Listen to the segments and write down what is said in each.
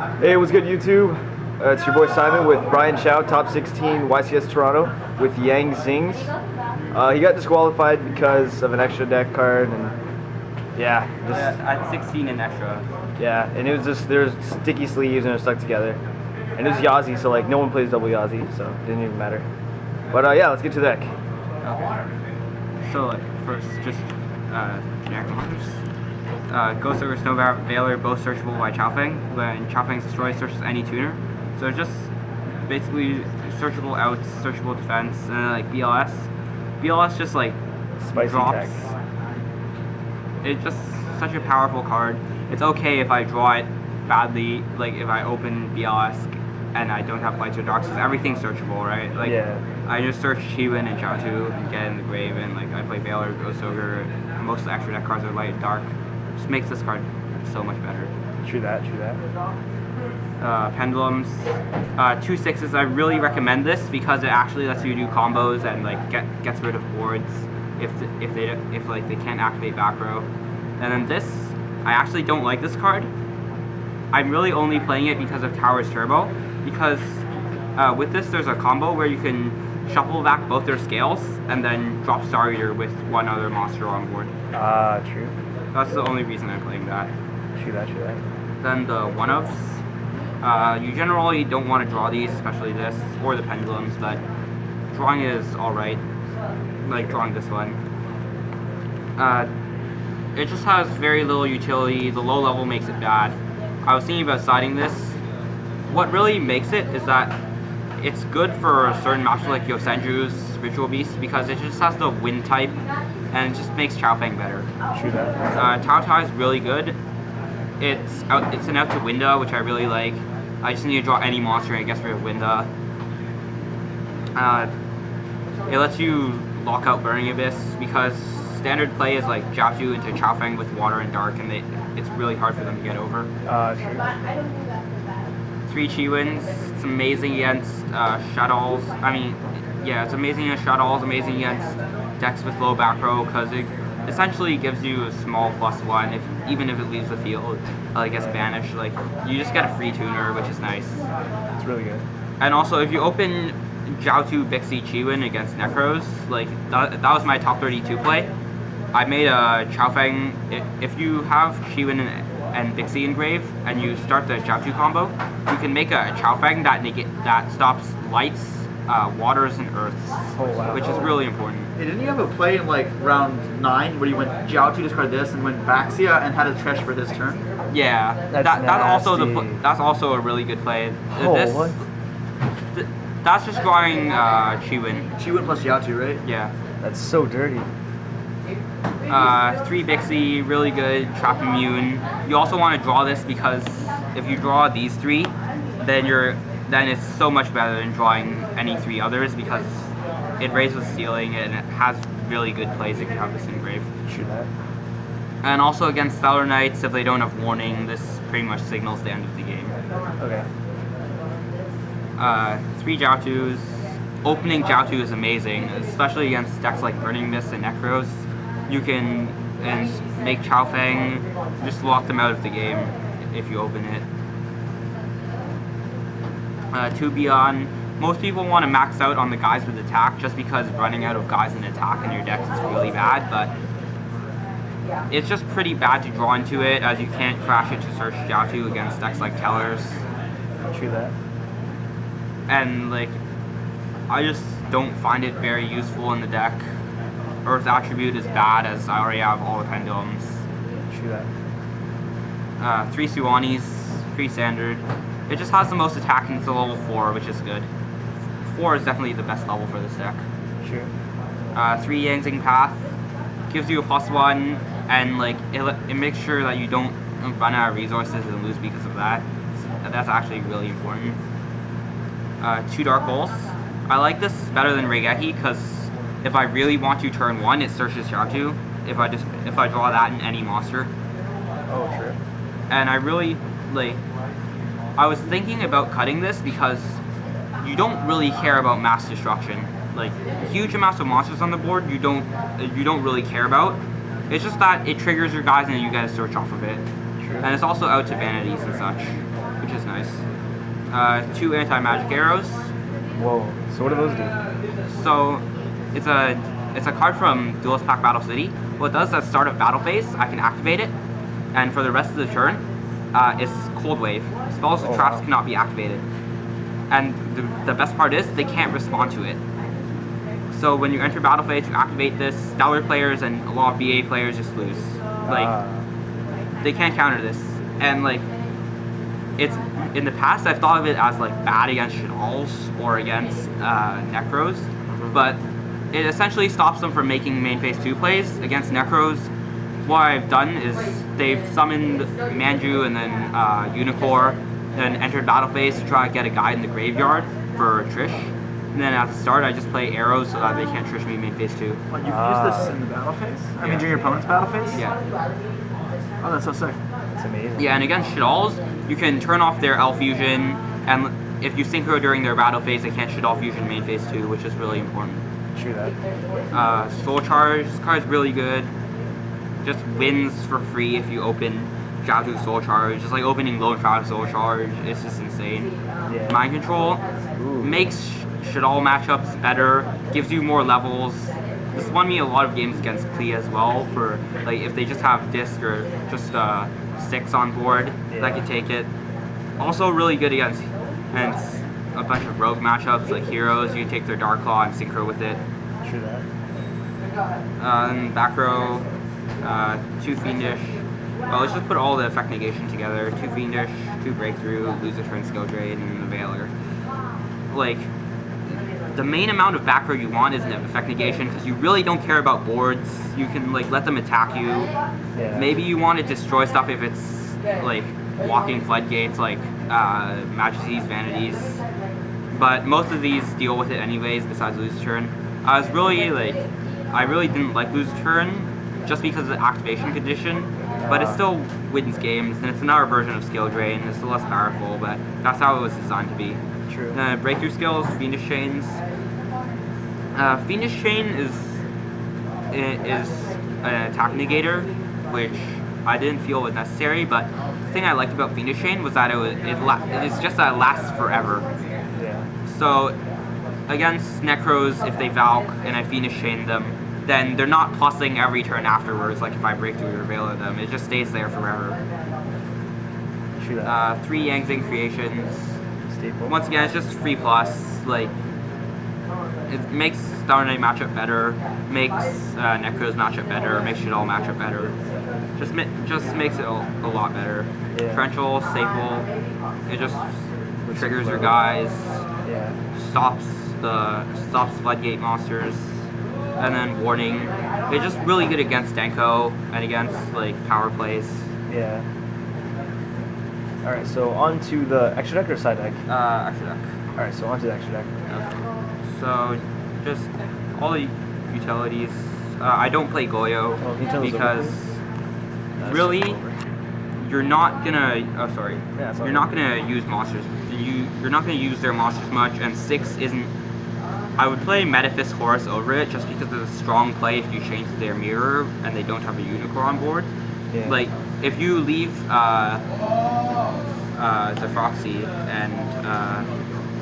Hey, what's good, YouTube? It's your boy Simon with Brian Chau, top 16 YCS Toronto with Yang Zings. He got disqualified because of an extra deck card, and yeah, at 16 and extra. Yeah, and it was just there's sticky sleeves and it stuck together, and it was Yazi, so like no one plays double Yazi, so it didn't even matter. But yeah, let's get to the deck. Okay. So first, just generic monsters. Ghost Ogre, Snow Veiler, both searchable by Chaofeng. When Chaofeng's destroyed, searches any tuner. So just basically searchable outs, searchable defense, and then like BLS. BLS just like Spicy drops. tech. It's just such a powerful card. It's okay if I draw it badly, like if I open BLS and I don't have Lights or Darks, because everything's searchable, right? Like I just search Chiwin and Chaotu and get in the grave, and like I play Veiler, Ghost Ogre. Most of the extra deck cards are light and dark. Just makes this card so much better. True that. Pendulums, 2 6s. I really recommend this because it actually lets you do combos and like gets rid of boards if they can't activate backrow. And then this, I actually don't like this card. I'm really only playing it because of Tower's Turbo, because with this there's a combo where you can shuffle back both their scales and then drop Star Eater with one other monster on board. True. That's the only reason I'm playing that. True that. Then the one-ofs. You generally don't want to draw these, especially this, or the pendulums, but drawing is alright. Like drawing this one. It just has very little utility. The low level makes it bad. I was thinking about siding this. What really makes it is that it's good for certain matches like Yosenju's Ritual Beast, because it just has the wind type and it just makes Chaofeng better. True that. Tao Tao is really good. It's an out to Winda, which I really like. I just need to draw any monster and it gets rid of Winda. It lets you lock out Burning Abyss, because standard play is like Jiaotu into Chaofeng with Water and Dark, and it's really hard for them to get over. True. 3 Chiwins. It's amazing against Shaddolls. It's amazing against Shaddolls, amazing against decks with low back row, because it essentially gives you a small +1 even if it leaves the field. It gets banished. Like you just get a free tuner, which is nice. It's really good. And also, if you open Jiaotu Bixi Chiwin against Necros, like that was my top 32 play. I made a Chaofeng. If you have Chiwin and Bixi in grave, and you start the Jiaotu combo, you can make a Chaofeng that stops lights, waters, and earths, which is really important. Hey, didn't you have a play in like round 9 where you went Jiaotu, discard this, and went Baxia and had a Tresh for his turn? Yeah, that's also a really good play. That's just drawing Chiwin. Chiwin plus Jiaotu, right? Yeah. That's so dirty. 3 Bixi, really good, trap immune. You also want to draw this because if you draw these 3, then it's so much better than drawing any 3 others, because it raises the ceiling and it has really good plays if you have this in grave. True that. And also against Stellar Knights, if they don't have warning, this pretty much signals the end of the game. Okay. 3 Jiaotus. Opening Jiaotu is amazing, especially against decks like Burning Mist and Necros. You can make Chaofeng, just lock them out of the game if you open it. 2 Beyond. Most people want to max out on the guys with attack, just because running out of guys in attack in your decks is really bad, but it's just pretty bad to draw into it, as you can't crash it to search Jiaotu against decks like Tellers. True that. And like, I just don't find it very useful in the deck. Earth Attribute is bad, as I already have all the pendulums. True that. 3 Suwanis, 3 standard. It just has the most attack, and it's a level 4, which is good. 4 is definitely the best level for this deck. True. 3 Yangzing Path gives you a +1, and like it makes sure that you don't run out of resources and lose because of that. That's actually really important. 2 Dark Holes. I like this better than Regeki, because if I really want to turn 1, it searches Jiaotu. If I draw that in any monster. Oh, true. And I really like. I was thinking about cutting this because you don't really care about mass destruction. Like huge amounts of monsters on the board, you don't really care about. It's just that it triggers your guys and you get a search off of it. True. And it's also out to vanities and such. which is nice. 2 anti-magic arrows. Whoa. So what do those do? So it's a card from Duelist Pack Battle City. What it does at the start of battle phase, I can activate it, and for the rest of the turn, it's Cold Wave. Spells and traps cannot be activated. And the best part is they can't respond to it. So when you enter battle phase, you activate this. Stellar players and a lot of BA players just lose. Like they can't counter this, and like it's in the past I've thought of it as like bad against Shadals or against Necros, but it essentially stops them from making main phase 2 plays against Necros. What I've done is they've summoned Manju and then Unicorn, then entered battle phase to try to get a guy in the graveyard for Trish. And then at the start, I just play arrows so that they can't Trish me main phase 2. What, you've used this in the battle phase? I mean, during your opponent's battle phase? Yeah. Oh, that's so sick. That's amazing. Yeah, and against Shadals, you can turn off their L Fusion, and if you Synchro during their battle phase, they can't Shadal Fusion main phase 2, which is really important. True that. Soul Charge, this card's really good. Just wins for free if you open Jiaotu Soul Charge. Just like opening Lone Fire Soul Charge, it's just insane. Yeah. Mind Control makes Shadal matchups better, gives you more levels. This won me a lot of games against Klee as well, for like if they just have disc or just 6 on board, that can take it. Also really good against and a bunch of rogue matchups like heroes. You can take their Dark Claw and Synchro with it. True that. And backrow, 2 Fiendish. Well, let's just put all the effect negation together. 2 Fiendish, 2 Breakthrough, lose a turn skill drain, and the Veiler. Like, the main amount of backrow you want is an effect negation because you really don't care about boards. You can like let them attack you. Yeah. Maybe you want to destroy stuff if it's like blocking floodgates, like Majesty's Vanities. But most of these deal with it anyways, besides lose turn. I really didn't like lose turn just because of the activation condition, but it still wins games, and it's another version of skill drain. It's less powerful, but that's how it was designed to be. True. Breakthrough skills, Fiendish Chains. Fiendish Chain is an attack negator, which I didn't feel was necessary, but the thing I liked about Fiendish Chain was that it's just that it lasts forever. Yeah. So against Necros, if they Valk and I Fiendish Chain them, then they're not plussing every turn afterwards, like if I break through or Veiler them. It just stays there forever. True that. 3 Yang Zing creations. Staple. Once again, it's just free plus. Like, it makes Star Knight matchup better, makes Necro's matchup better, makes Shadal matchup better. Just makes it a lot better. Yeah. Torrential, Staple, it just triggers your guys, Yeah. stops floodgate monsters, and then Warning. It's just really good against Denko and against like power plays. Yeah. All right. So on to the extra deck or side deck. Extra deck. All right. So on to the extra deck. Okay. So just all the utilities. I don't play Goyo Oh, can you tell us because That's really over. you're not gonna. Oh, sorry. Yeah, it's You're all not gonna use monsters. You're not gonna use their monsters much, and 6 isn't. I would play Metaphys Horus over it just because it's a strong play if you change their mirror and they don't have a Unicorn on board. Yeah. Like if you leave the Froxy and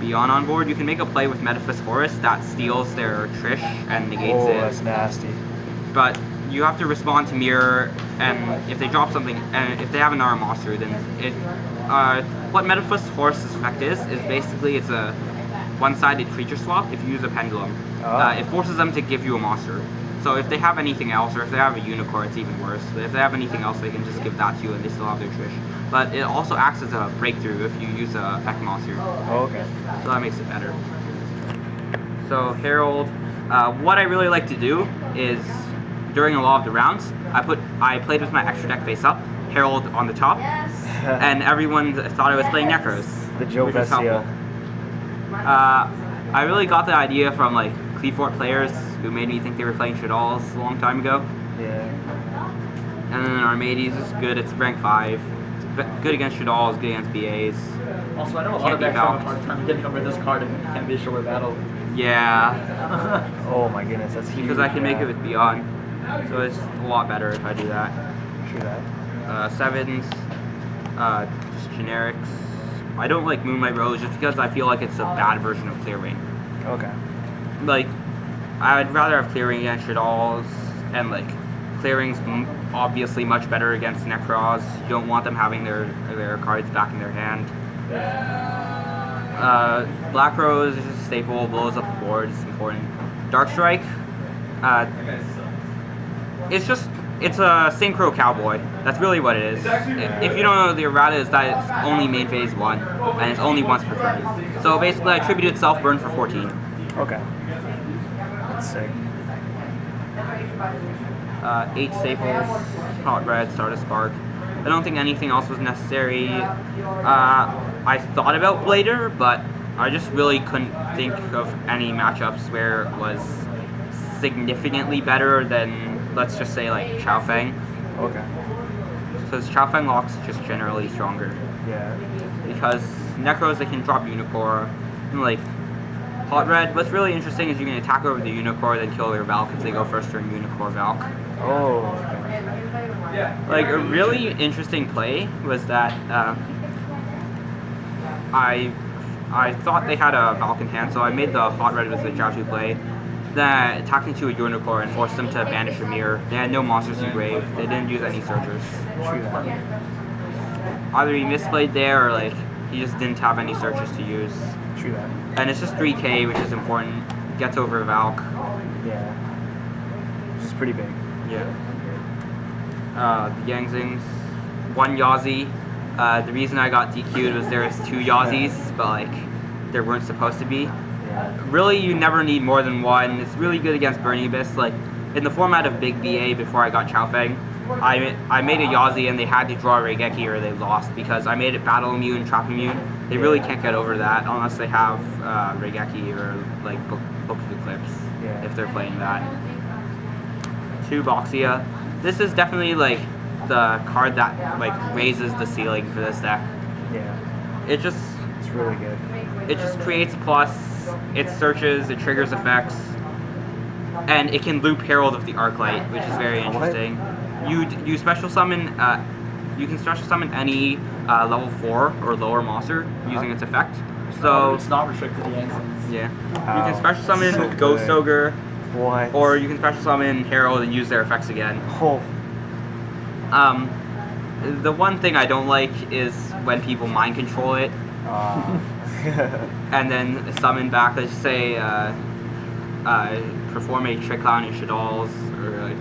Beyond on board, you can make a play with Metaphys Horus that steals their Trish and negates it. That's nasty. But you have to respond to mirror, and if they drop something, and if they have another monster, then it. What Metaphys Horus's effect is basically it's a one-sided creature swap. If you use a pendulum, it forces them to give you a monster. So if they have anything else, or if they have a Unicorn, it's even worse. But if they have anything else, they can just give that to you, and they still have their Trish. But it also acts as a breakthrough if you use a effect monster. Oh, okay. So that makes it better. So Herald, what I really like to do is during a lot of the rounds, I played with my extra deck face up, Herald on the top, and everyone thought I was playing Necros. The Joe which is helpful. Vessia. I really got the idea from like Cleefort players who made me think they were playing Shadals a long time ago. Yeah. And then Armades is good, it's rank 5. Good against Shadals, good against BAs. Also, I know a lot Can't of be decks have a Valked. hard time getting over this card and can't be a short battle. Yeah, Oh my goodness, that's huge. because I can make yeah. it with Beyond. So it's a lot better if I do that. True that. 7s, just generics. I don't like Moonlight Rose just because I feel like it's a bad version of Clear Wing. Okay. Like, I'd rather have Clear Wing against Shaddolls, and like, Clear Wing's obviously much better against Necros. You don't want them having their cards back in their hand. Black Rose is just a staple, blows up the board, it's important. Dark Strike, it's a Synchro Cowboy. That's really what it is. If you don't know, the errata is that it's only main phase 1, and it's only once per turn. So basically, attributed self-burn for 14. Okay. That's sick. 8 staples, Hot Red, Stardust Spark. I don't think anything else was necessary. I thought about Blader, but I just really couldn't think of any matchups where it was significantly better than, let's just say, like Chao Feng. Okay. Because Chao Feng locks just generally stronger. Yeah. Because Necros, they can drop Unicorn. And like, Hot Red, what's really interesting is you can attack over the Unicorn, then kill their Valk if they go first turn Unicorn Valk. Oh. Okay. Like, a really interesting play was that I thought they had a Valk in hand, so I made the Hot Red with the Jiaotu play. Then attacked into a Unicorn and forced them to banish a mirror. They had no monsters in grave. They didn't use any searchers. True that. Either he misplayed there or like he just didn't have any searchers to use. True that. And it's just 3k, which is important. Gets over Valk. Yeah. Which is pretty big. Yeah. The Yangzings, 1 Yazi. The reason I got DQ'd was there was 2 Yazis, but like there weren't supposed to be. Yeah. Really, you never need more than 1. It's really good against Burning Abyss. Like in the format of Big BA before I got Chao Feng, I made a Yazi and they had to draw Reigeki or they lost because I made it battle immune, trap immune. They really can't get over that unless they have Reigeki or like Book of Eclipse if they're playing that. 2 Boxia. This is definitely like the card that like raises the ceiling for this deck. Yeah. It's really good. It just creates plus, it searches, it triggers effects, and it can loop Herald of the Arclight, which is very interesting. You special summon, you can special summon any level 4 or lower monster using its effect. So it's not restricted to Yangzings. Yeah, Wow. you can special summon So Ghost good. Ogre, What? or you can special summon Herald and use their effects again. Oh. The one thing I don't like is when people mind control it. And then summon back, let's say, perform a Trick Clown and Shaddolls, or like,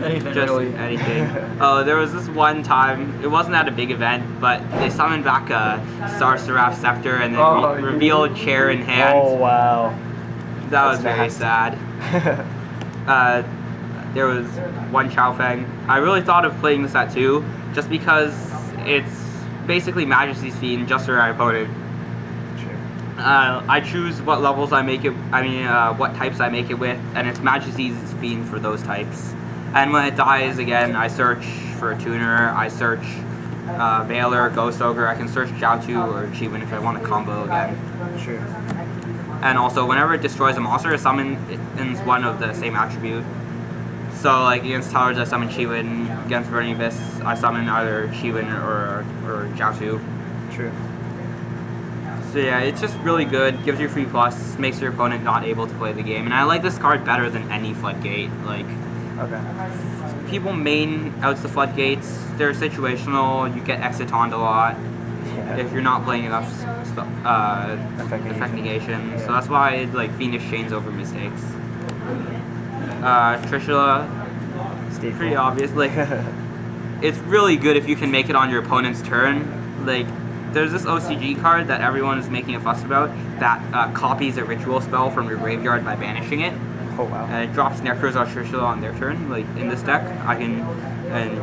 Anything just really. anything. Oh, there was this one time, it wasn't at a big event, but they summoned back a Star Seraph Scepter and then revealed Chair in hand. Oh wow. That was That's very nasty. sad. There was 1 Chao Feng. I really thought of playing this at 2, just because it's basically Majesty's Fiend just for my opponent. I choose what levels I make it, what types I make it with, and it's Majesty's Fiend for those types. And when it dies again, I search for a tuner, I search Veiler, Ghost Ogre, I can search Jiaotu or Chiwen if I want to combo again. Sure. And also, whenever it destroys a monster, it summons one of the same attribute. So, like, against Towers, I summon Chiwen. Against Burning Abyss, I summon either Chiwen or Jiaotu. True. So yeah, it's just really good, gives you free plus, makes your opponent not able to play the game. And I like this card better than any Floodgate. Like, Okay. people main outs the Floodgates, they're situational, you get Excitoned a lot. Yeah. If you're not playing enough effect negation. So that's why I like Fiendish Chains over Mistakes. Trishula, Staple. pretty obvious. Like, it's really good if you can make it on your opponent's turn. Like, there's this OCG card that everyone is making a fuss about that copies a ritual spell from your graveyard by banishing it. Oh wow. And it drops Necros or Trishula on their turn. Like, in this deck, I can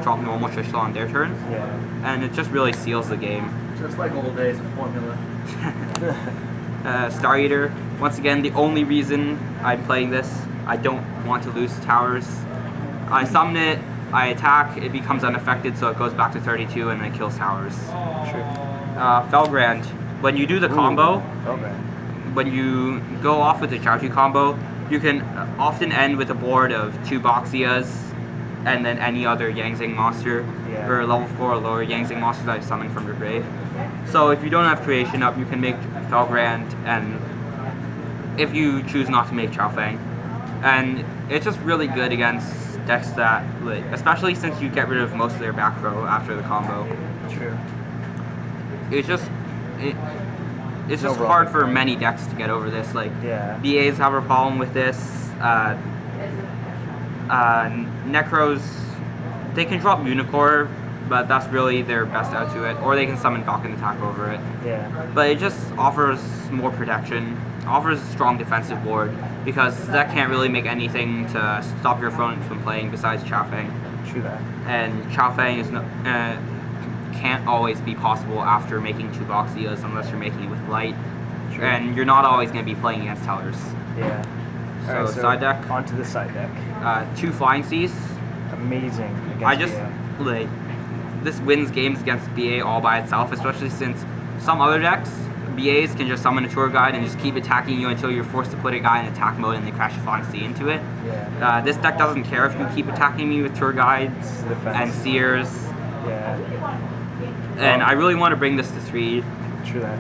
drop normal Trishula on their turn. Yeah. And it just really seals the game. Just like old days with Formula. Star Eater, once again, the only reason I'm playing this, I don't want to lose towers. I summon it, I attack, it becomes unaffected, so it goes back to 32 and it kills towers. True. Felgrand, when you do the combo, Okay. when you go off with the Jiaotu combo, you can often end with a board of 2 Boxias and then any other Yangzing monster, Yeah. or level 4 or lower Yangzing monster that I summon from your grave. So if you don't have creation up, you can make Felgrand, and if you choose not to make Chao Feng. And it's just really good against decks that, like, especially since you get rid of most of their back row after the combo. True. It's just it's No just wrong. hard for many decks to get over this. Like Yeah. BAs have a problem with this. Necros, they can drop Unicorn, but that's really their best out to it, or they can summon Falcon Attack over it. Yeah. But it just offers more protection, offers a strong defensive board, because that can't really make anything to stop your opponent from playing besides Chao Feng. True that. And Chao Feng is can't always be possible after making 2 Boxias unless you're making it with light. True. And you're not always going to be playing against Tellers. Yeah. So, Alright, side deck, Onto the side deck. 2 Flying Seas. Amazing. Against I just, BA. like, this wins games against BA all by itself, especially since some other decks, BAs can just summon a tour guide and just keep attacking you until you're forced to put a guy in attack mode and they crash a Flying Sea into it. Yeah. This deck doesn't care if you keep attacking me with tour guides Defense. and seers, Yeah. and I really want to bring this to 3. True that.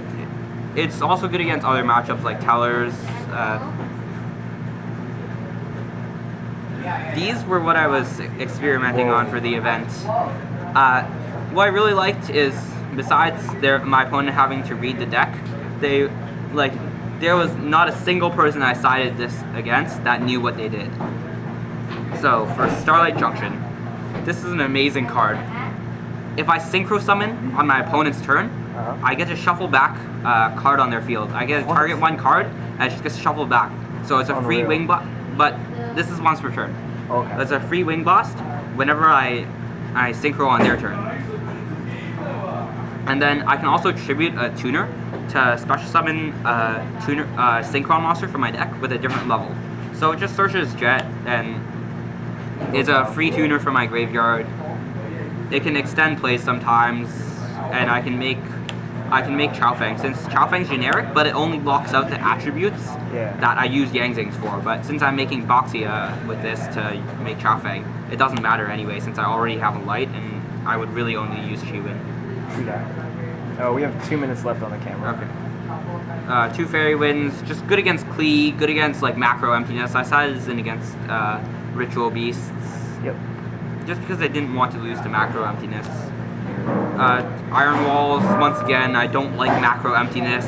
It's also good against other matchups like Tellers. These were what I was experimenting on for the event. What I really liked is, besides my opponent having to read the deck, there was not a single person I sided this against that knew what they did. So for Starlight Junction, this is an amazing card. If I Synchro summon on my opponent's turn, I get to shuffle back a card on their field. I get to target 1 card, and it just gets shuffled back. So it's a free Unreal. wing blast, but this is once per turn. Okay. That's a free wing blast whenever I Synchro on their turn. And then I can also tribute a tuner to special summon a Synchron monster from my deck with a different level. So it just searches Jet and is a free tuner from my graveyard. It can extend plays sometimes, and I can make Chao Feng, since Chao Feng's generic, but it only locks out the attributes that I use Yang Zings for. But since I'm making Boxia with this to make Chao Feng, it doesn't matter anyway, since I already have a light, and I would really only use Chiwin. True that. Oh, we have 2 minutes left on the camera. Okay. 2 Fairy Winds, just good against Klee, good against like macro emptiness. I sided this in against Ritual Beasts. Yep. Just because I didn't want to lose to macro emptiness. Iron Walls, once again, I don't like macro emptiness,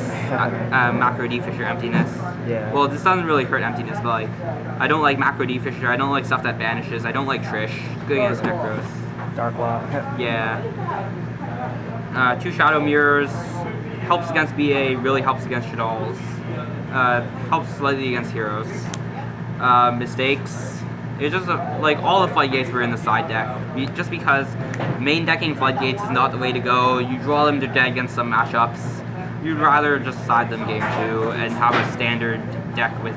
macro D-Fisher emptiness. Yeah. Well, this doesn't really hurt emptiness, but like, I don't like macro D-Fisher, I don't like stuff that banishes, I don't like Trish. Good against Necros. Dark Law. Yeah. 2 Shadow Mirrors, helps against BA, really helps against Shaddolls. Helps slightly against Heroes. Mistakes. It's just like all the floodgates were in the side deck. Just because main decking floodgates is not the way to go. You draw them to dead against some matchups. You'd rather just side them game 2 and have a standard deck with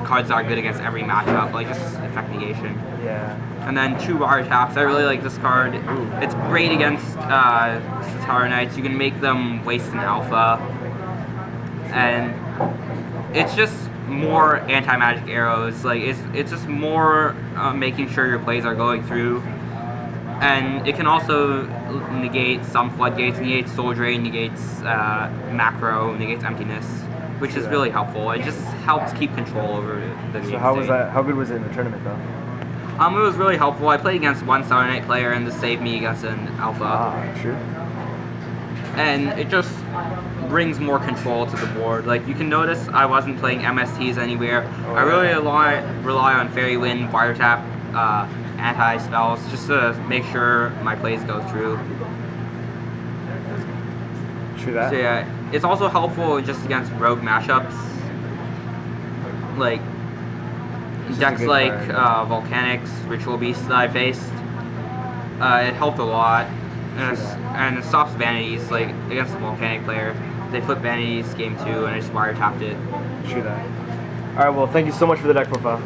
cards that are good against every matchup, like just effect negation. Yeah. And then 2 Bar Taps. I really like this card. It's great against Satara Knights. You can make them waste an alpha. And it's just more anti-magic arrows. Like it's just more making sure your plays are going through. And it can also negate some floodgates, negates soul drain, negates macro, negates emptiness, which is really helpful. It just helps keep control over the game. So how was that? How good was it in the tournament though? It was really helpful. I played against 1 Starry Night player and this saved me against an alpha. True. And it just brings more control to the board. Like you can notice I wasn't playing MSTs anywhere. I really rely on Fairy Wind, Wiretap, anti-spells, just to make sure my plays go through. True that. So yeah, it's also helpful just against rogue mashups. Like decks like Volcanics, Ritual Beasts that I faced. It helped a lot. And it stops vanities, like against the Volcanic player. They flip vanities game 2 and I just wiretapped it. True that. Alright, well thank you so much for the deck profile.